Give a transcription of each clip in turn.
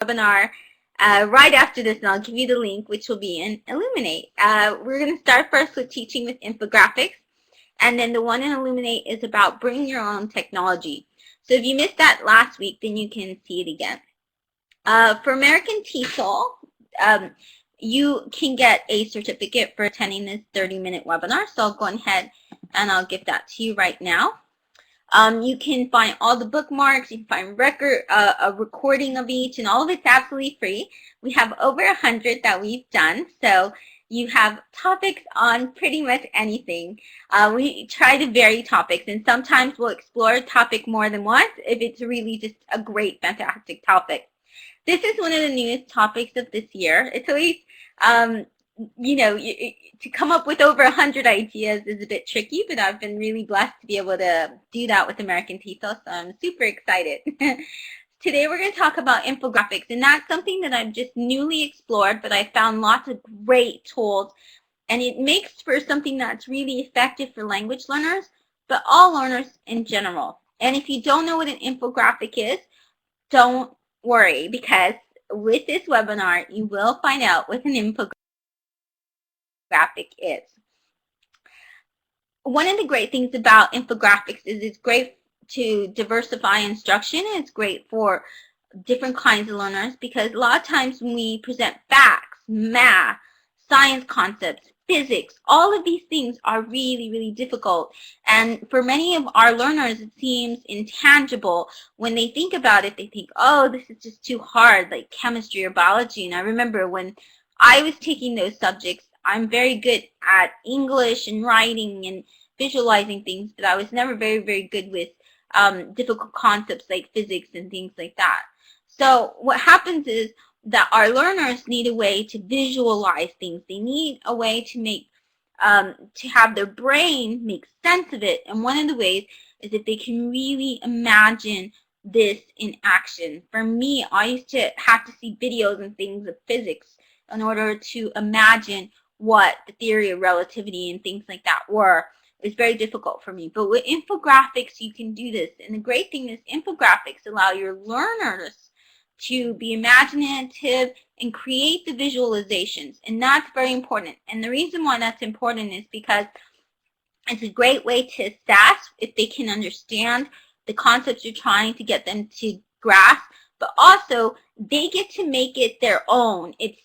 webinar right after this, and I'll give you the link, which will be in Illuminate. We're going to start first with teaching with infographics, and then the one in Illuminate is about bring your own technology. So if you missed that last week, then you can see it again. For American TESOL, you can get a certificate for attending this 30-minute webinar, so I'll go ahead and I'll give that to you right now. You can find all the bookmarks, you can find a recording of each, and all of it's absolutely free. We have over 100 that we've done, so you have topics on pretty much anything. We try to vary topics, and sometimes we'll explore a topic more than once if it's really just a great, fantastic topic. This is one of the newest topics of this year. It's always, to come up with over 100 ideas is a bit tricky, but I've been really blessed to be able to do that with American TESOL, so I'm super excited. Today we're going to talk about infographics, and that's something that I've just newly explored, but I found lots of great tools, and it makes for something that's really effective for language learners, but all learners in general. And if you don't know what an infographic is, don't worry, because with this webinar, you will find out what an infographic is. One of the great things about infographics is it's great to diversify instruction. It's great for different kinds of learners because a lot of times when we present facts, math, science concepts, physics, all of these things are really, really difficult. And for many of our learners, it seems intangible. When they think about it, they think, oh, this is just too hard, like chemistry or biology. And I remember when I was taking those subjects, I'm very good at English and writing and visualizing things, but I was never very, very good with difficult concepts like physics and things like that. So what happens is that our learners need a way to visualize things. They need a way to make, to have their brain make sense of it. And one of the ways is if they can really imagine this in action. For me, I used to have to see videos and things of physics in order to imagine what the theory of relativity and things like that were. It was very difficult for me. But with infographics, you can do this. And the great thing is infographics allow your learners to be imaginative and create the visualizations. And that's very important. And the reason why that's important is because it's a great way to assess if they can understand the concepts you're trying to get them to grasp, but also they get to make it their own. It's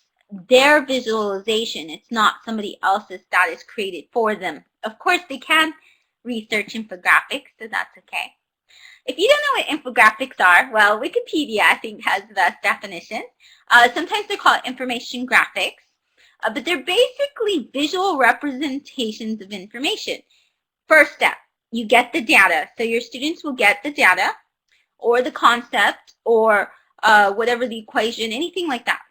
their visualization. It's not somebody else's that is created for them. Of course, they can research infographics, so that's okay. If you don't know what infographics are, well, Wikipedia, I think, has the best definition. Sometimes they're called information graphics, but they're basically visual representations of information. First step, you get the data. So your students will get the data or the concept or whatever the equation, anything like that.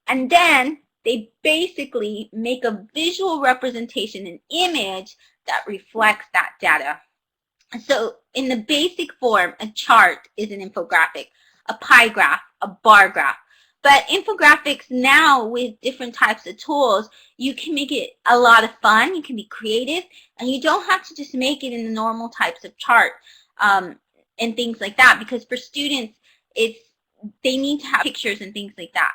And then they basically make a visual representation, an image that reflects that data. So in the basic form, a chart is an infographic, a pie graph, a bar graph. But infographics now with different types of tools, you can make it a lot of fun, you can be creative, and you don't have to just make it in the normal types of chart and things like that, because for students, they need to have pictures and things like that.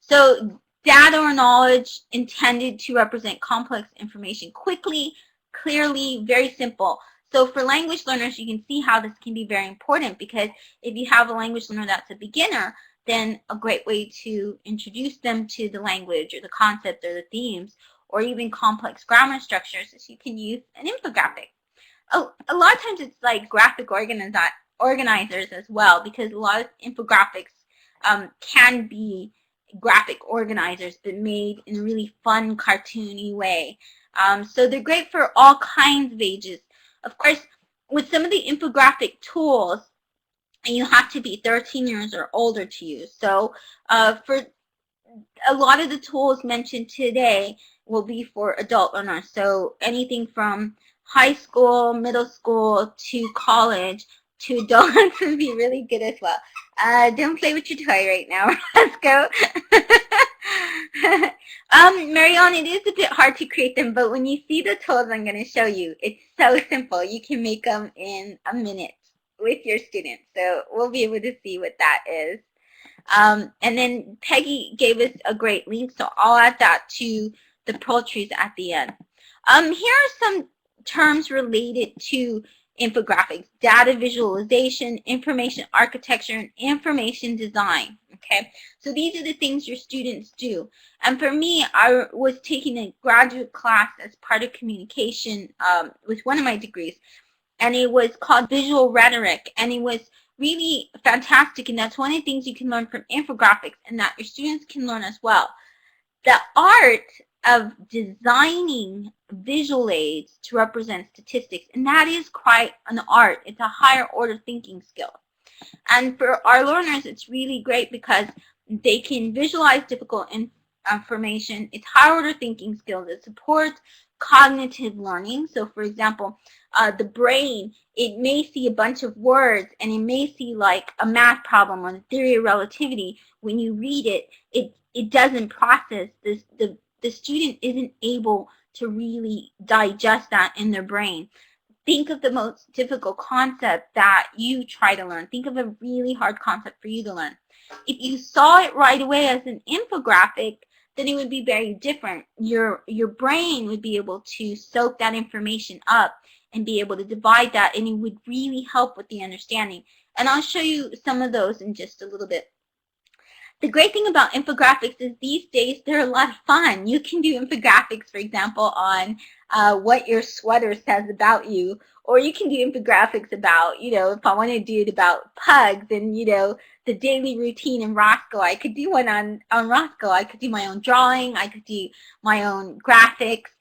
So data or knowledge intended to represent complex information quickly, clearly, very simple. So for language learners, you can see how this can be very important, because if you have a language learner that's a beginner, then a great way to introduce them to the language or the concept or the themes or even complex grammar structures is you can use an infographic. A lot of times it's like graphic organizers as well, because a lot of infographics can be graphic organizers but made in a really fun, cartoony way. So they're great for all kinds of ages. Of course, with some of the infographic tools, you have to be 13 years or older to use. So for a lot of the tools mentioned today will be for adult learners. So anything from high school, middle school, to college, to adults would be really good as well. Don't play with your toy right now. Let's go. Marianne, it is a bit hard to create them, but when you see the tools I'm going to show you, it's so simple. You can make them in a minute with your students. So we'll be able to see what that is. And then Peggy gave us a great link, so I'll add that to the poetries at the end. Here are some terms related to infographics: data visualization, information architecture, and information design. Okay, so these are the things your students do. And for me, I was taking a graduate class as part of communication with one of my degrees, and it was called Visual Rhetoric, and it was really fantastic, and that's one of the things you can learn from infographics and that your students can learn as well. The art of designing visual aids to represent statistics, and that is quite an art. It's a higher order thinking skill. And for our learners, it's really great because they can visualize difficult information. It's higher order thinking skills. It supports cognitive learning. So for example, the brain, it may see a bunch of words and it may see like a math problem or the theory of relativity. When you read it, it doesn't process this. The student isn't able to really digest that in their brain. Think of the most difficult concept that you try to learn. Think of a really hard concept for you to learn. If you saw it right away as an infographic, then it would be very different. Your brain would be able to soak that information up and be able to divide that, and it would really help with the understanding. And I'll show you some of those in just a little bit. The great thing about infographics is these days they're a lot of fun. You can do infographics, for example, on what your sweater says about you, or you can do infographics about, if I want to do it about pugs and, the daily routine in Roscoe, I could do one on Roscoe. I could do my own drawing. I could do my own graphics.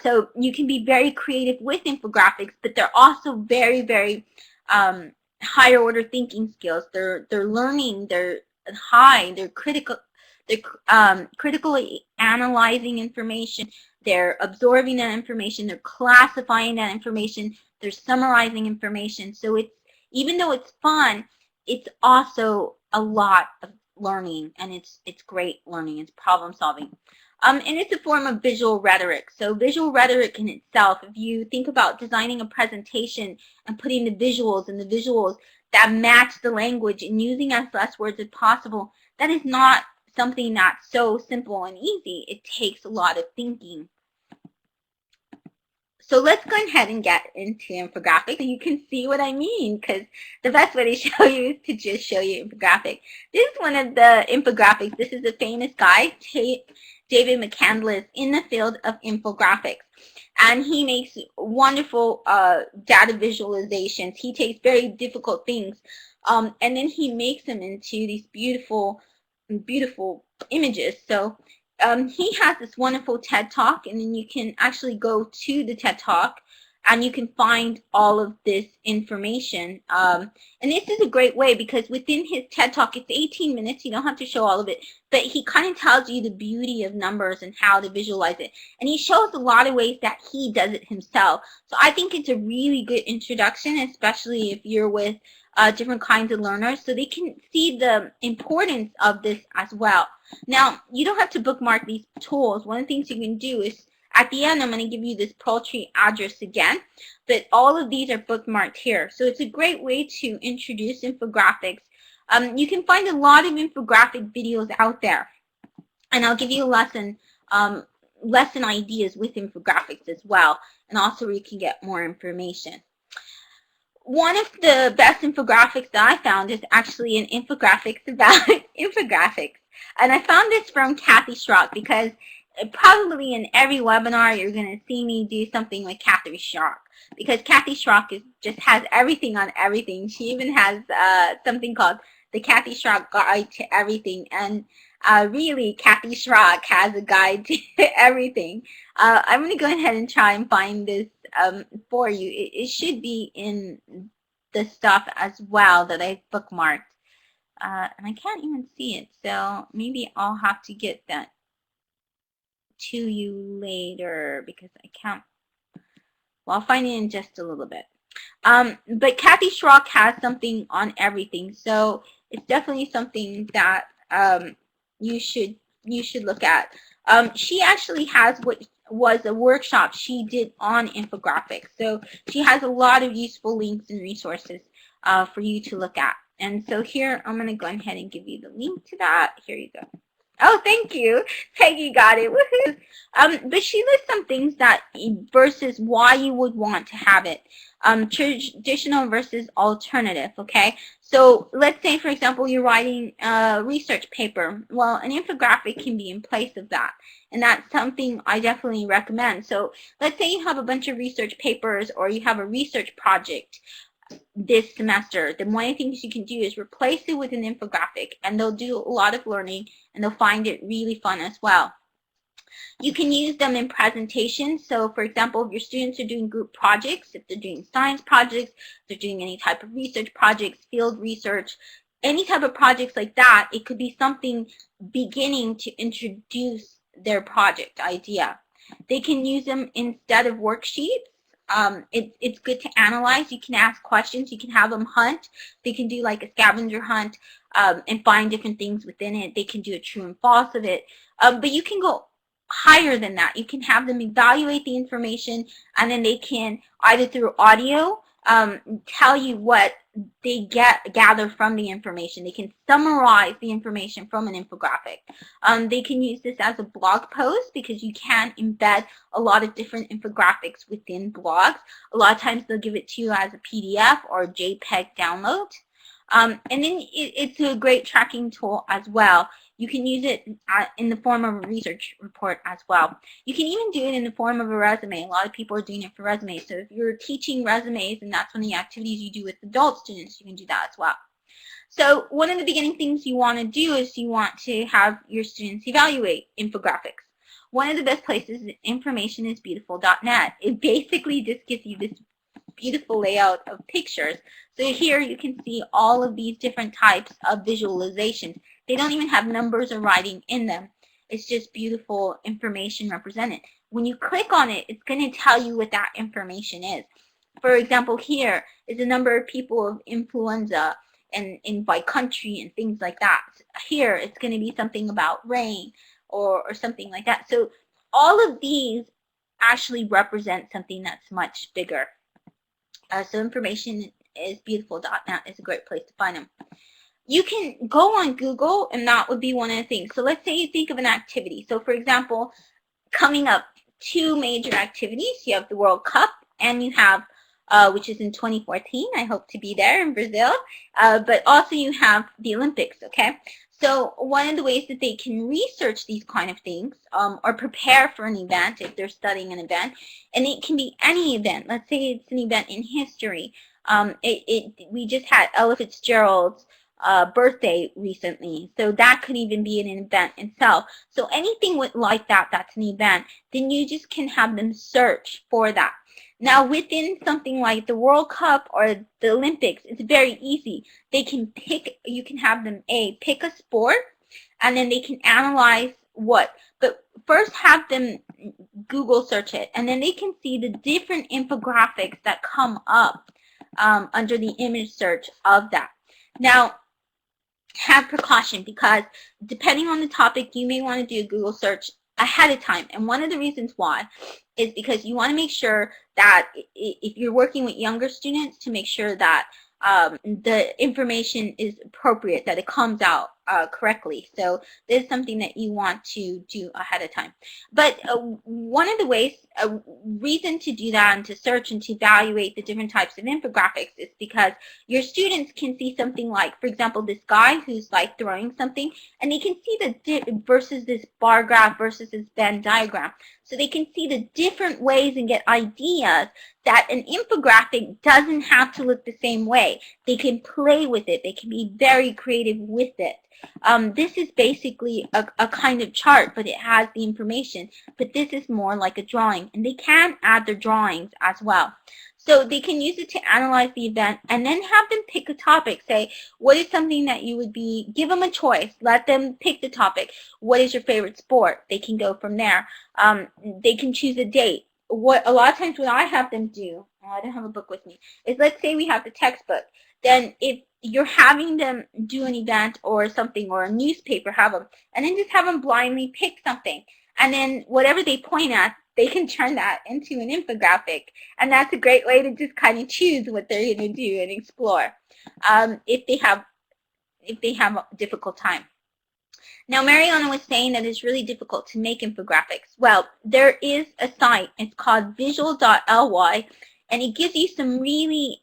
So you can be very creative with infographics, but they're also very, very higher order thinking skills. They're learning. They're critical. They're critically analyzing information. They're absorbing that information. They're classifying that information. They're summarizing information. So even though it's fun, it's also a lot of learning, and it's great learning. It's problem solving. And it's a form of visual rhetoric. So visual rhetoric in itself, if you think about designing a presentation and putting the visuals that match the language and using as less words as possible, that is not something that's so simple and easy. It takes a lot of thinking. So let's go ahead and get into infographics so you can see what I mean, because the best way to show you is to just show you infographic. This is one of the infographics. This is a famous guy, David McCandless, in the field of infographics. And he makes wonderful data visualizations. He takes very difficult things and then he makes them into these beautiful, beautiful images. So he has this wonderful TED Talk, and then you can actually go to the TED Talk and you can find all of this information. And this is a great way because within his TED Talk, it's 18 minutes. You don't have to show all of it, but he kind of tells you the beauty of numbers and how to visualize it. And he shows a lot of ways that he does it himself. So I think it's a really good introduction, especially if you're with different kinds of learners, so they can see the importance of this as well. Now, you don't have to bookmark these tools. One of the things you can do is, at the end, I'm going to give you this poetry address again, but all of these are bookmarked here. So it's a great way to introduce infographics. You can find a lot of infographic videos out there, and I'll give you a lesson ideas with infographics as well, and also where you can get more information. One of the best infographics that I found is actually an infographics about infographics. And I found this from Kathy Schrock because probably in every webinar you're going to see me do something with Kathy Schrock, because Kathy Schrock just has everything on everything. She even has something called the Kathy Schrock Guide to Everything. And really, Kathy Schrock has a guide to everything. I'm going to go ahead and try and find this for you. It should be in the stuff as well that I bookmarked. And I can't even see it, so maybe I'll have to get that to you later because I can't. Well, I'll find it in just a little bit. But Kathy Schrock has something on everything, so it's definitely something that you should look at. She actually has what was a workshop she did on infographics, so she has a lot of useful links and resources for you to look at. And so here, I'm going to go ahead and give you the link to that. Here you go. Oh, thank you. Peggy got it. Woohoo. But she lists some things that versus why you would want to have it. Traditional versus alternative, okay? So let's say, for example, you're writing a research paper. Well, an infographic can be in place of that. And that's something I definitely recommend. So let's say you have a bunch of research papers or you have a research project this semester, then one of the things you can do is replace it with an infographic, and they'll do a lot of learning and they'll find it really fun as well. You can use them in presentations. So for example, if your students are doing group projects, if they're doing science projects, if they're doing any type of research projects, field research, any type of projects like that, it could be something beginning to introduce their project idea. They can use them instead of worksheets. It's good to analyze. You can ask questions. You can have them hunt. They can do like a scavenger hunt and find different things within it. They can do a true and false of it. But you can go higher than that. You can have them evaluate the information, and then they can either through audio tell you what they gather from the information. They can summarize the information from an infographic. They can use this as a blog post because you can embed a lot of different infographics within blogs. A lot of times they'll give it to you as a PDF or a JPEG download. And then it's a great tracking tool as well. You can use it in the form of a research report as well. You can even do it in the form of a resume. A lot of people are doing it for resumes. So if you're teaching resumes and that's one of the activities you do with adult students, you can do that as well. So one of the beginning things you want to do is you want to have your students evaluate infographics. One of the best places is informationisbeautiful.net. It basically just gives you this beautiful layout of pictures. So here you can see all of these different types of visualizations. They don't even have numbers or writing in them. It's just beautiful information represented. When you click on it, it's going to tell you what that information is. For example, here is the number of people of influenza and by country and things like that. Here it's going to be something about rain or something like that. So all of these actually represent something that's much bigger. So informationisbeautiful.net is a great place to find them. You can go on Google, and that would be one of the things. So let's say you think of an activity. So for example, coming up, two major activities. You have the World Cup, and you have, which is in 2014. I hope to be there in Brazil. But also you have the Olympics, okay? So one of the ways that they can research these kind of things or prepare for an event if they're studying an event, and it can be any event. Let's say it's an event in history. We just had Ella Fitzgerald's birthday recently, so that could even be an event itself. So anything like that that's an event, then you just can have them search for that. Now within something like the World Cup or the Olympics, it's very easy. They can pick, you can have them pick a sport, and then they can analyze what. But first have them Google search it, and then they can see the different infographics that come up under the image search of that. Now have precaution, because depending on the topic, you may want to do a Google search ahead of time. And one of the reasons why is because you want to make sure that if you're working with younger students, to make sure that the information is appropriate, that it comes out correctly. So this is something that you want to do ahead of time. But one of the ways, a reason to do that and to search and to evaluate the different types of infographics is because your students can see something like, for example, this guy who's like throwing something, and they can see the versus this bar graph versus this Venn diagram. So they can see the different ways and get ideas that an infographic doesn't have to look the same way. They can play with it. They can be very creative with it. This is basically a kind of chart, but it has the information. But this is more like a drawing, and they can add their drawings as well. So they can use it to analyze the event, and then have them pick a topic. Say, what is something that you would be, give them a choice. Let them pick the topic. What is your favorite sport? They can go from there. They can choose a date. What a lot of times what I have them do, I don't have a book with me, is let's say we have the textbook. Then if you're having them do an event or something, or a newspaper, have them, and then just have them blindly pick something. And then whatever they point at, they can turn that into an infographic. And that's a great way to just kind of choose what they're going to do and explore. If they have if they have a difficult time. Now, Mariana was saying that it's really difficult to make infographics. Well, there is a site. It's called visual.ly, and it gives you some really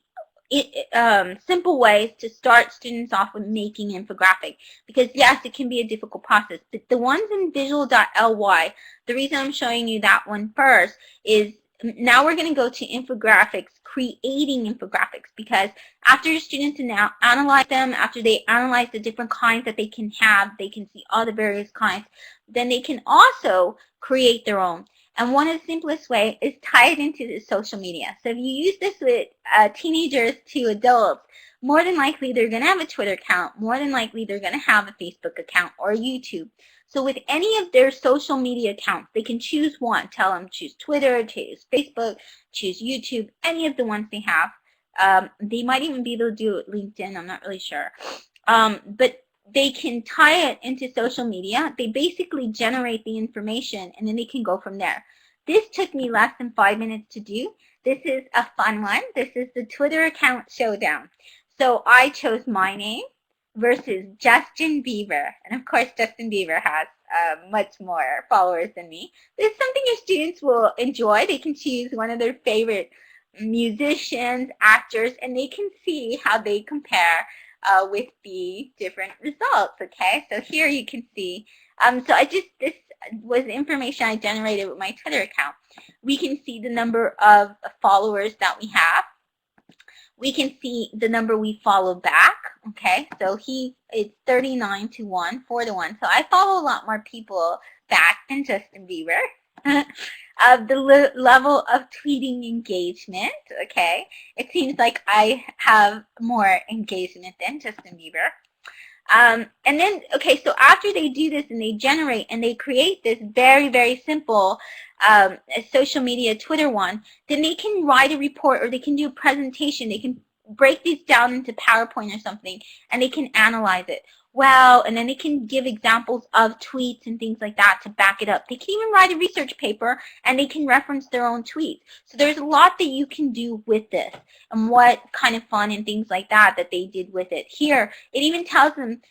simple ways to start students off with making infographic. Because yes, it can be a difficult process, but the ones in visual.ly, the reason I'm showing you that one first is now we're going to go to infographics, creating infographics, because after your students now analyze them, after they analyze the different kinds that they can have, they can see all the various kinds, then they can also create their own. And one of the simplest ways is tie it into the social media. So if you use this with teenagers to adults, more than likely they're going to have a Twitter account. More than likely they're going to have a Facebook account or YouTube. So with any of their social media accounts, they can choose one. Tell them choose Twitter, choose Facebook, choose YouTube, any of the ones they have. They might even be able to do it LinkedIn. I'm not really sure. But they can tie it into social media. They basically generate the information, and then they can go from there. This took me less than 5 minutes to do. This is a fun one. This is the Twitter account Showdown. So I chose my name versus Justin Bieber. And of course, Justin Bieber has much more followers than me. This is something your students will enjoy. They can choose one of their favorite musicians, actors, and they can see how they compare with the different results. Okay, so here you can see. So this was information I generated with my Twitter account. We can see the number of followers that we have. We can see the number we follow back. Okay, so it's 39 to 1, 4 to 1. So I follow a lot more people back than Justin Bieber. The level of tweeting engagement, okay, it seems like I have more engagement than Justin Bieber. And then, okay, so after they do this and they generate and they create this very, very simple social media Twitter one, then they can write a report or they can do a presentation. They can break these down into PowerPoint or something, and they can analyze it well, and then they can give examples of tweets and things like that to back it up. They can even write a research paper, and they can reference their own tweets. So there's a lot that you can do with this, and what kind of fun and things like that they did with it. Here, it even tells them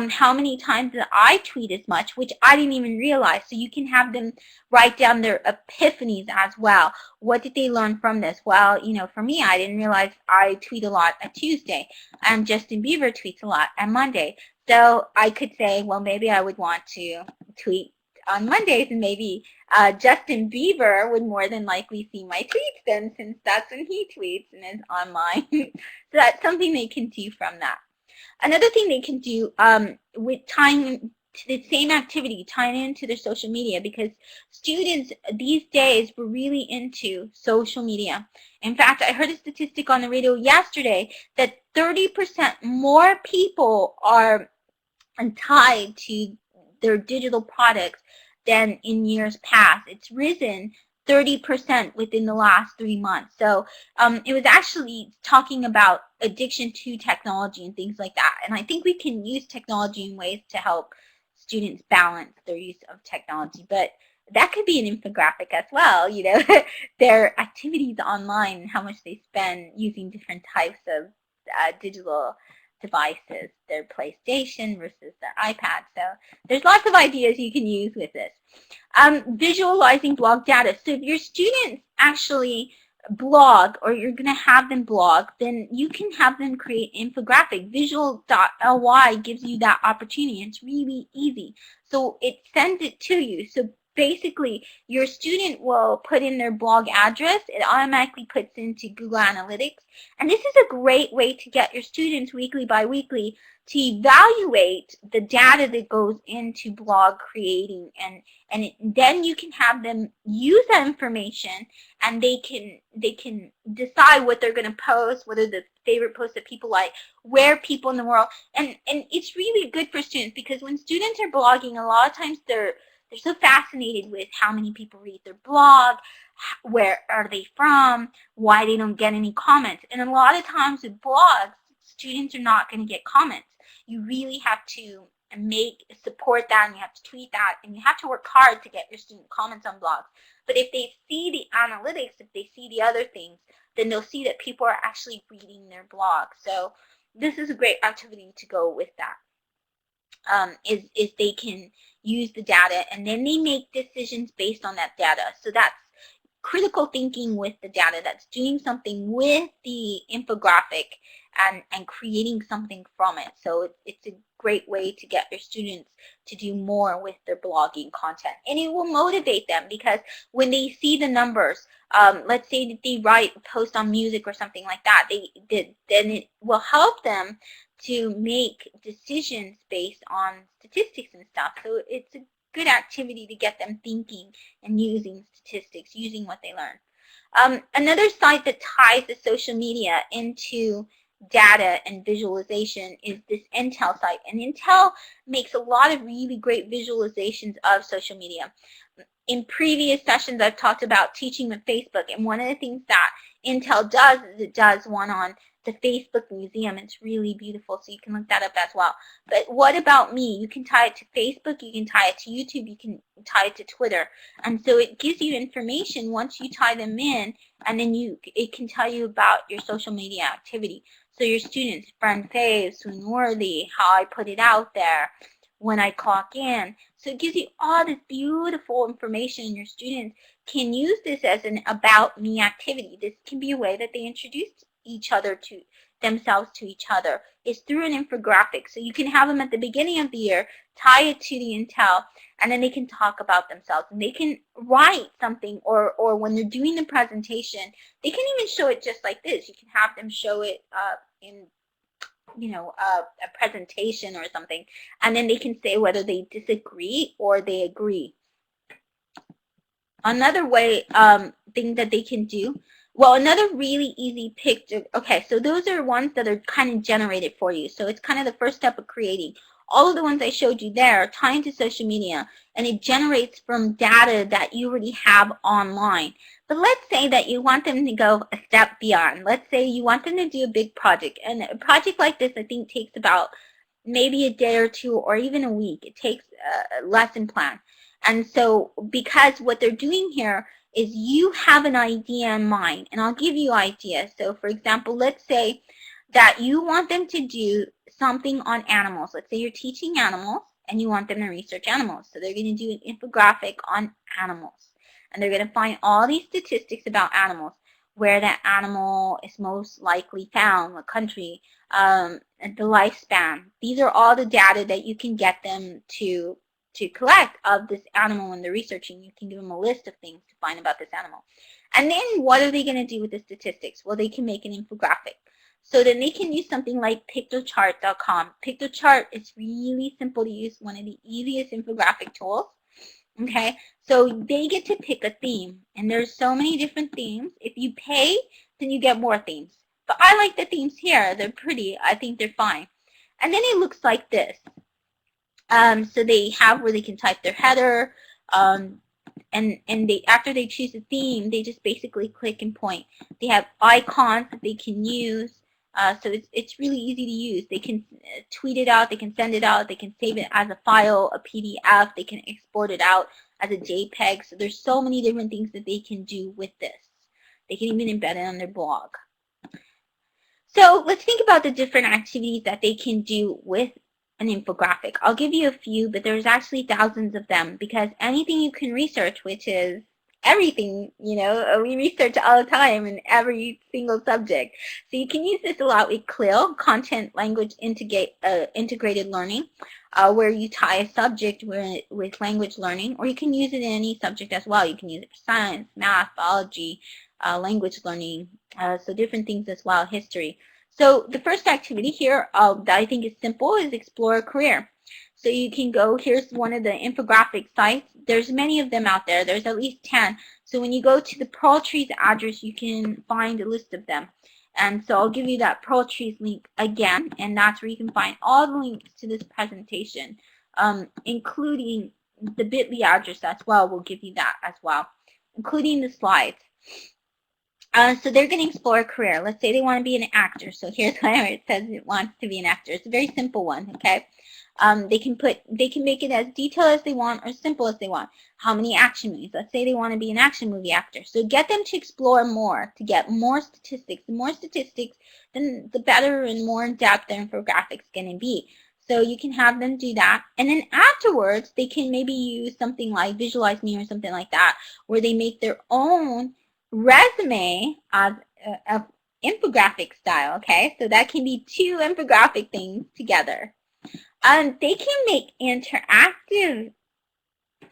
how many times that I tweet as much, which I didn't even realize. So you can have them write down their epiphanies as well. What did they learn from this? Well, you know, for me, I didn't realize I tweet a lot on Tuesday, and Justin Bieber tweets a lot on Monday. So I could say, well, maybe I would want to tweet on Mondays, and maybe Justin Bieber would more than likely see my tweets then, since that's when he tweets and is online. So that's something they can do from that. Another thing they can do with tying to the same activity, tying into their social media, because students these days were really into social media. In fact, I heard a statistic on the radio yesterday that 30% more people are tied to their digital products than in years past. It's risen 30% within the last 3 months. So it was actually talking about addiction to technology and things like that. And I think we can use technology in ways to help students balance their use of technology. But that could be an infographic as well, you know, their activities online and how much they spend using different types of digital devices, their PlayStation versus their iPad. So there's lots of ideas you can use with this. Visualizing blog data. So if your students actually blog, or you're going to have them blog, then you can have them create infographic. Visual.ly gives you that opportunity. It's really easy. So it sends it to you. So basically, your student will put in their blog address. It automatically puts into Google Analytics. And this is a great way to get your students weekly by weekly to evaluate the data that goes into blog creating. And then you can have them use that information, and they can decide what they're going to post, what are the favorite posts that people like, where people in the world. And it's really good for students, because when students are blogging, a lot of times they're so fascinated with how many people read their blog, where are they from, why they don't get any comments. And a lot of times with blogs, students are not going to get comments. You really have to support that, and you have to tweet that, and you have to work hard to get your student comments on blogs. But if they see the analytics, if they see the other things, then they'll see that people are actually reading their blog. So this is a great activity to go with that. Is they can use the data and then they make decisions based on that data. So that's critical thinking with the data. That's doing something with the infographic and creating something from it. So it's a great way to get your students to do more with their blogging content. And it will motivate them because when they see the numbers, let's say that they post on music or something like that, then it will help them to make decisions based on statistics and stuff. So it's a good activity to get them thinking and using statistics, using what they learn. Another site that ties the social media into data and visualization is this Intel site. And Intel makes a lot of really great visualizations of social media. In previous sessions, I've talked about teaching with Facebook, and one of the things that Intel does is it does one on the Facebook Museum. It's really beautiful, so you can look that up as well. But what about me? You can tie it to Facebook, you can tie it to YouTube, you can tie it to Twitter. And so it gives you information once you tie them in, and then it can tell you about your social media activity. So your students, friend faves, swoon-worthy, how I put it out there, when I clock in. So it gives you all this beautiful information, and your students can use this as an about me activity. This can be a way that they introduce themselves to each other, is through an infographic. So you can have them at the beginning of the year, tie it to the Intel, and then they can talk about themselves. And they can write something, or when they're doing the presentation, they can even show it just like this. You can have them show it in a presentation or something, and then they can say whether they disagree or they agree. Another thing that they can do, well, another really easy picture. Okay, so those are ones that are kind of generated for you. So it's kind of the first step of creating. All of the ones I showed you there are tying to social media, and it generates from data that you already have online. But let's say that you want them to go a step beyond. Let's say you want them to do a big project. And a project like this, I think, takes about maybe a day or two or even a week. It takes a lesson plan. And so because what they're doing here is you have an idea in mind, and I'll give you ideas. So for example, let's say that you want them to do something on animals. Let's say you're teaching animals and you want them to research animals. So they're going to do an infographic on animals. And they're going to find all these statistics about animals, where that animal is most likely found, what country, and the lifespan. These are all the data that you can get them to collect of this animal when they're researching. You can give them a list of things to find about this animal. And then what are they going to do with the statistics? Well, they can make an infographic. So then they can use something like Piktochart.com. Piktochart is really simple to use, one of the easiest infographic tools. Okay, so they get to pick a theme, and there's so many different themes. If you pay, then you get more themes. But I like the themes here. They're pretty. I think they're fine. And then it looks like this. So they have where they can type their header, and after they choose a theme, they just basically click and point. They have icons that they can use. So it's really easy to use. They can tweet it out, they can send it out, they can save it as a file, a PDF, they can export it out as a JPEG. So there's so many different things that they can do with this. They can even embed it on their blog. So let's think about the different activities that they can do with an infographic. I'll give you a few, but there's actually thousands of them, because anything you can research, which is everything, we research all the time in every single subject. So you can use this a lot with CLIL, Content Language Integrated Learning, where you tie a subject with language learning, or you can use it in any subject as well. You can use it for science, math, biology, language learning, so different things as well, history. So the first activity here that I think is simple is explore a career. So you can go, here's one of the infographic sites. There's many of them out there. There's at least 10. So when you go to the Pearl Trees address, you can find a list of them. And so I'll give you that Pearl Trees link again, and that's where you can find all the links to this presentation, including the bit.ly address as well. We'll give you that as well, including the slides. So they're going to explore a career. Let's say they want to be an actor. So here's where it says it wants to be an actor. It's a very simple one, okay? They can make it as detailed as they want or simple as they want. How many action movies? Let's say they want to be an action movie actor. So get them to explore more, to get more statistics. The more statistics, then the better and more in-depth their infographics going to be. So you can have them do that. And then afterwards, they can maybe use something like Visualize Me or something like that, where they make their own resume of infographic style, okay? So that can be two infographic things together. They can make interactive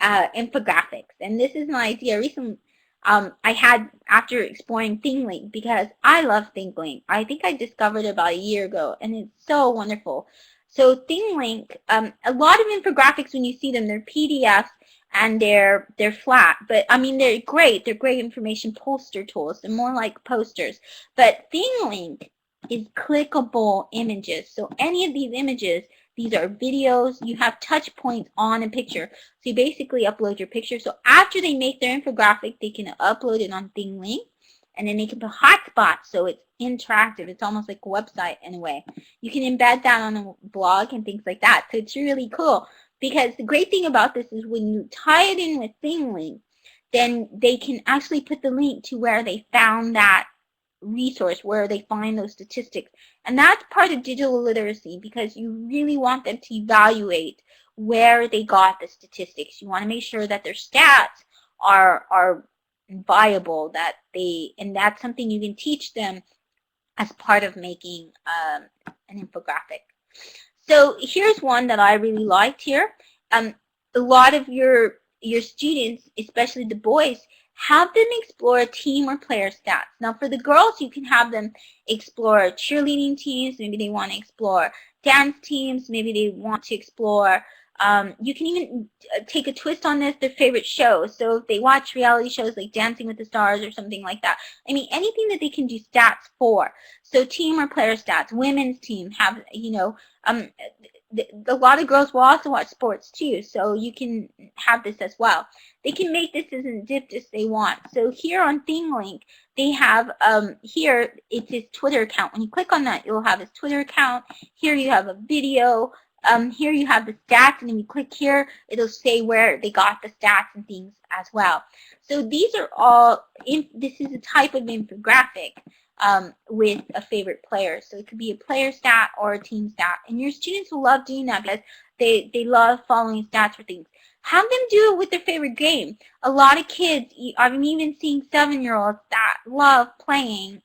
infographics, and this is my idea. Recently, I had, after exploring ThingLink, because I love ThingLink. I think I discovered it about a year ago, and it's so wonderful. So ThingLink, a lot of infographics, when you see them, they're PDFs and they're flat, but I mean they're great. They're great information poster tools. They're more like posters. But ThingLink is clickable images. So any of these images, these are videos. You have touch points on a picture. So you basically upload your picture. So after they make their infographic, they can upload it on ThingLink, and then they can put hotspots so it's interactive. It's almost like a website in a way. You can embed that on a blog and things like that. So it's really cool, because the great thing about this is when you tie it in with ThingLink, then they can actually put the link to where they found that resource, where they find those statistics. And that's part of digital literacy, because you really want them to evaluate where they got the statistics. You want to make sure that their stats are viable, and that's something you can teach them as part of making an infographic. So here's one that I really liked here. A lot of your students, especially the boys, have them explore team or player stats. Now for the girls, you can have them explore cheerleading teams. Maybe they want to explore dance teams. Maybe they want to explore, you can even take a twist on this, their favorite shows. So if they watch reality shows like Dancing with the Stars or something like that, I mean anything that they can do stats for. So team or player stats. Women's team have, a lot of girls will also watch sports too, so you can have this as well. They can make this as in-depth as they want. So here on ThingLink, they have, here it's his Twitter account. When you click on that, you'll have his Twitter account. Here you have a video. Here you have the stats, and then you click here, it'll say where they got the stats and things as well. So these are all, this is a type of infographic with a favorite player. So it could be a player stat or a team stat. And your students will love doing that because they love following stats for things. Have them do it with their favorite game. A lot of kids, I've even seen 7-year-olds that love playing,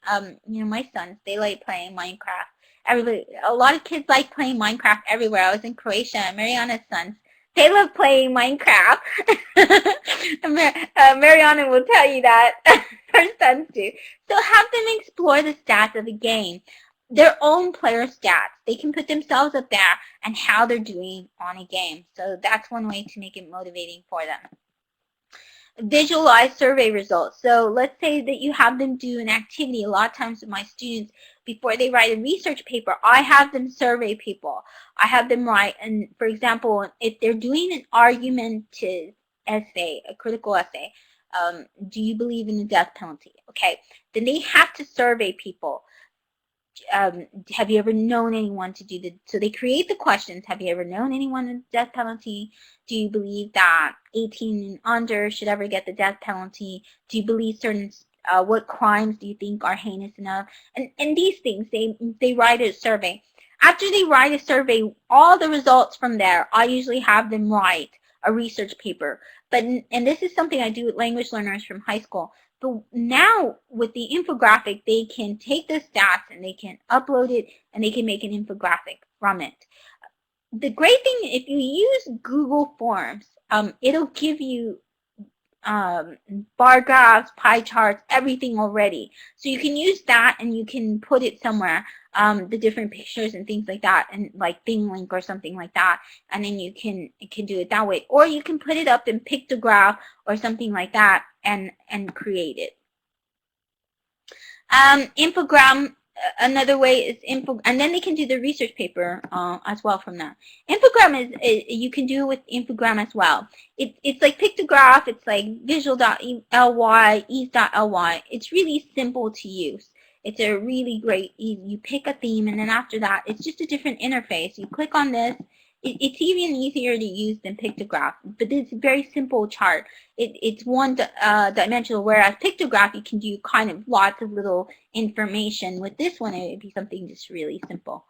my sons, they like playing Minecraft. A lot of kids like playing Minecraft everywhere. I was in Croatia, Mariana's sons, they love playing Minecraft. Mariana will tell you that her sons do. So have them explore the stats of a game, their own player stats. They can put themselves up there and how they're doing on a game. So that's one way to make it motivating for them. Visualize survey results. So let's say that you have them do an activity. A lot of times with my students, before they write a research paper, I have them survey people. I have them write, and for example, if they're doing an argumentative essay, a critical essay, do you believe in the death penalty? Okay, then they have to survey people. Have you ever known anyone to do so they create the questions. Have you ever known anyone in the death penalty? Do you believe that 18 and under should ever get the death penalty? Do you believe certain, what crimes do you think are heinous enough? And these things, they write a survey. After they write a survey, all the results from there, I usually have them write a research paper. And this is something I do with language learners from high school. But now with the infographic, they can take the stats and they can upload it and they can make an infographic from it. The great thing, if you use Google Forms, it'll give you bar graphs, pie charts, everything already. So you can use that and you can put it somewhere, the different pictures and things like that, and like ThingLink or something like that, and then you can do it that way. Or you can put it up in Piktochart or something like that and create it. Infogram, another way is and then they can do the research paper as well from that. Infogram is you can do it with Infogram as well. It's like Pictograph, it's like visual.ly, ease.ly. It's really simple to use. It's a really great, you pick a theme, and then after that, it's just a different interface. You click on this, It's even easier to use than Pictograph, but it's a very simple chart. It's one dimensional, whereas Pictograph you can do kind of lots of little information. With this one, it would be something just really simple.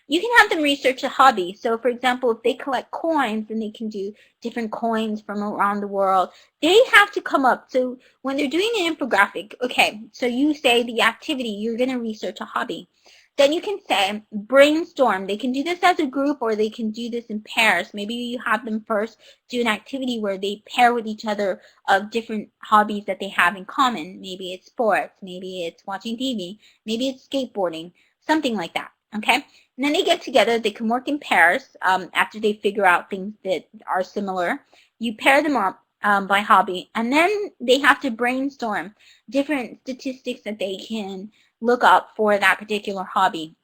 You can have them research a hobby. So, for example, if they collect coins, and they can do different coins from around the world, they have to come up. So when they're doing an infographic, okay, so you say the activity, you're going to research a hobby. Then you can say brainstorm. They can do this as a group, or they can do this in pairs. Maybe you have them first do an activity where they pair with each other of different hobbies that they have in common. Maybe it's sports, maybe it's watching TV, maybe it's skateboarding, something like that. Okay, and then they get together. They can work in pairs after they figure out things that are similar. You pair them up by hobby, and then they have to brainstorm different statistics that they can look up for that particular hobby,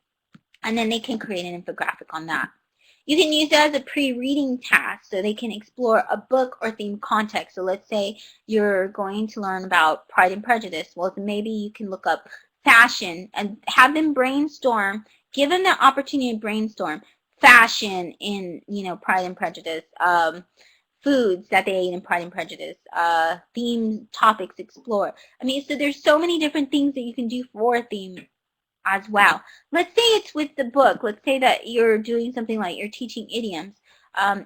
and then they can create an infographic on that. You can use it as a pre-reading task, so they can explore a book or theme context. So let's say you're going to learn about Pride and Prejudice. Well, maybe you can look up fashion and have them brainstorm. Give them the opportunity to brainstorm fashion in, Pride and Prejudice, foods that they ate in Pride and Prejudice, theme topics explore. I mean, so there's so many different things that you can do for a theme as well. Let's say it's with the book. Let's say that you're doing something like you're teaching idioms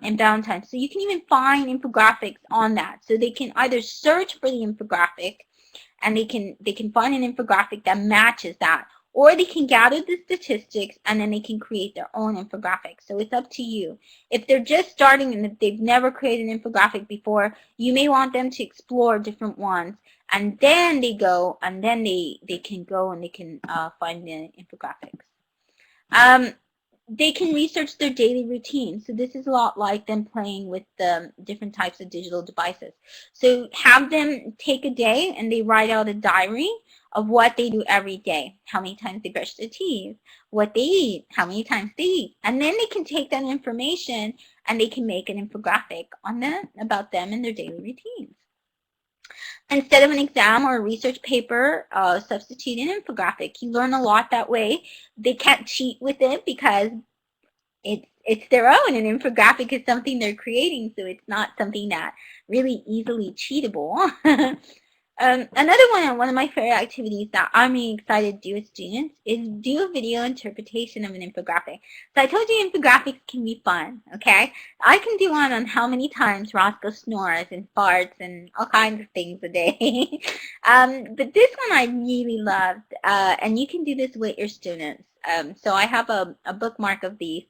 in Valentine's. So you can even find infographics on that. So they can either search for the infographic, and they can find an infographic that matches that, or they can gather the statistics and then they can create their own infographic. So it's up to you. If they're just starting and if they've never created an infographic before, you may want them to explore different ones, and then they go and then they can go and they can find the infographics. They can research their daily routine. So this is a lot like them playing with the different types of digital devices. So have them take a day and they write out a diary of what they do every day, how many times they brush their teeth, what they eat, how many times they eat. And then they can take that information and they can make an infographic on them, about them and their daily routines. Instead of an exam or a research paper, substitute an infographic. You learn a lot that way. They can't cheat with it because it's their own. An infographic is something they're creating, so it's not something that really easily cheatable. Another one of my favorite activities that I'm really excited to do with students is do a video interpretation of an infographic. So I told you infographics can be fun, okay? I can do one on how many times Roscoe snores and farts and all kinds of things a day. But this one I really loved, and you can do this with your students. So I have a bookmark of these,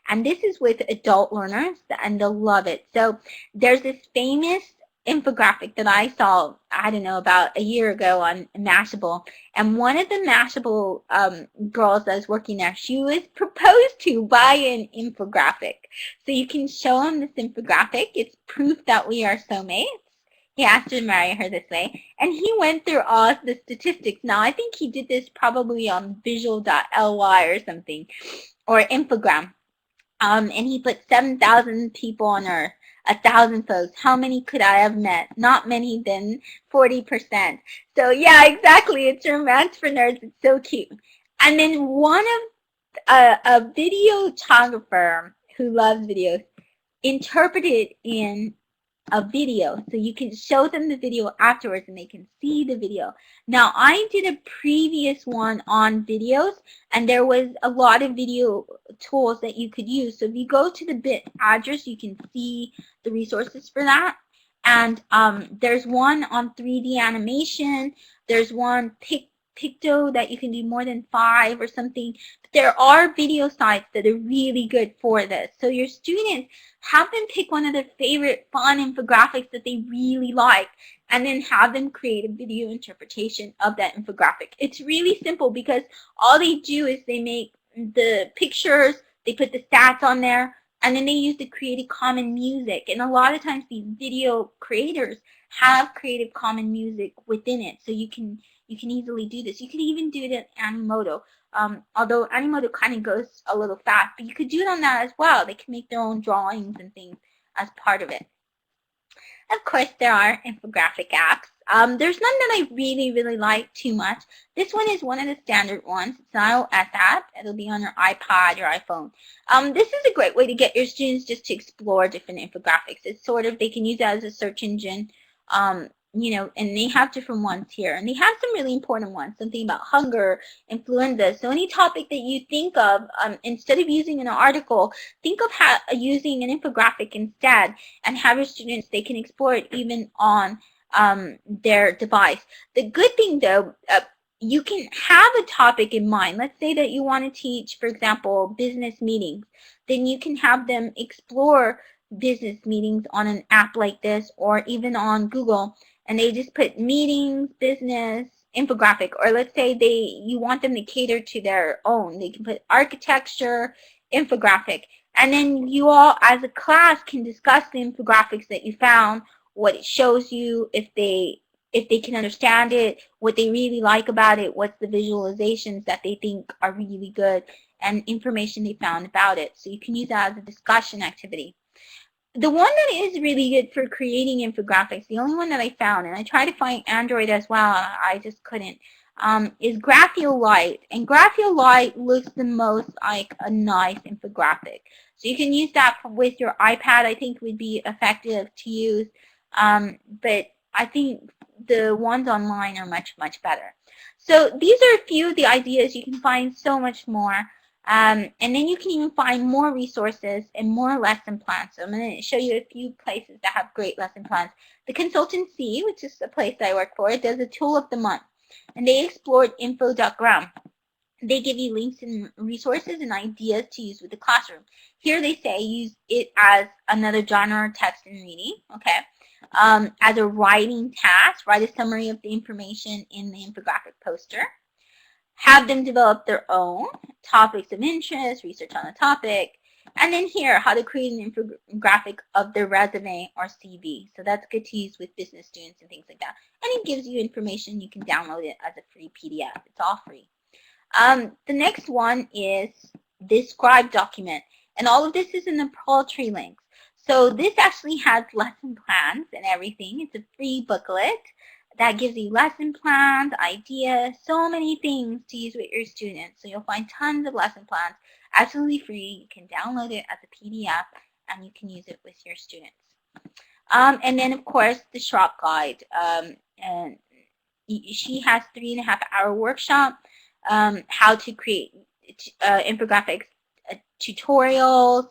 and this is with adult learners, and they'll love it. So there's this famous infographic that I saw, I don't know, about a year ago on Mashable, and one of the Mashable girls that was working there, she was proposed to by an infographic. So you can show them this infographic. It's proof that we are soulmates. He asked her to marry her this way, and he went through all the statistics. Now, I think he did this probably on visual.ly or something, or Infogram. And he put 7,000 people on Earth, 1,000 folks. How many could I have met? Not many, then 40%. So yeah, exactly. It's romance for nerds. It's so cute. And then one of a videographer who loves videos interpreted in a video, so you can show them the video afterwards and they can see the video. Now, I did a previous one on videos, and there was a lot of video tools that you could use. So if you go to the bit address, you can see the resources for that. And there's one on 3D animation. There's one Pikto that you can do more than 5 or something. But there are video sites that are really good for this. So your students, have them pick one of their favorite fun infographics that they really like, and then have them create a video interpretation of that infographic. It's really simple because all they do is they make the pictures, they put the stats on there, and then they use the Creative Commons music. And a lot of times these video creators have Creative Commons music within it, so you can easily do this. You can even do it in Animoto. Although Animoto kind of goes a little fast, but you could do it on that as well. They can make their own drawings and things as part of it. Of course, there are infographic apps. There's none that I really like too much. This one is one of the standard ones. It's an iOS app. It'll be on your iPad or iPhone. This is a great way to get your students just to explore different infographics. It's sort of, they can use that as a search engine, you know, and they have different ones here. And they have some really important ones, something about hunger, influenza. So any topic that you think of, instead of using an article, think of using an infographic instead, and have your students, they can explore it even on their device. The good thing though, you can have a topic in mind. Let's say that you want to teach, for example, business meetings. Then you can have them explore business meetings on an app like this, or even on Google, and they just put meetings, business, infographic. Or let's say you want them to cater to their own. They can put architecture, infographic. And then you all as a class can discuss the infographics that you found, what it shows you, if they can understand it, what they really like about it, what's the visualizations that they think are really good, and information they found about it. So you can use that as a discussion activity. The one that is really good for creating infographics, the only one that I found, and I tried to find Android as well, I just couldn't, is Graphite. And Graphite looks the most like a nice infographic. So you can use that with your iPad. I think would be effective to use, but I think the ones online are much better. So these are a few of the ideas. You can find so much more. And then you can even find more resources and more lesson plans. So I'm going to show you a few places that have great lesson plans. The consultancy, which is the place I work for, does a tool of the month. And they explored info.gram. They give you links and resources and ideas to use with the classroom. Here they say use it as another genre, text and reading. Okay. As a writing task, write a summary of the information in the infographic poster. Have them develop their own topics of interest, research on the topic, and then here, how to create an infographic of their resume or CV. So that's good to use with business students and things like that. And it gives you information. You can download it as a free PDF. It's all free. The next one is this Scribe document. And all of this is in the Pearl Tree links. So this actually has lesson plans and everything. It's a free booklet that gives you lesson plans, ideas, so many things to use with your students. So you'll find tons of lesson plans absolutely free. You can download it as a PDF and you can use it with your students. And then of course the shop guide. And she has 3.5-hour workshop, how to create infographics tutorials,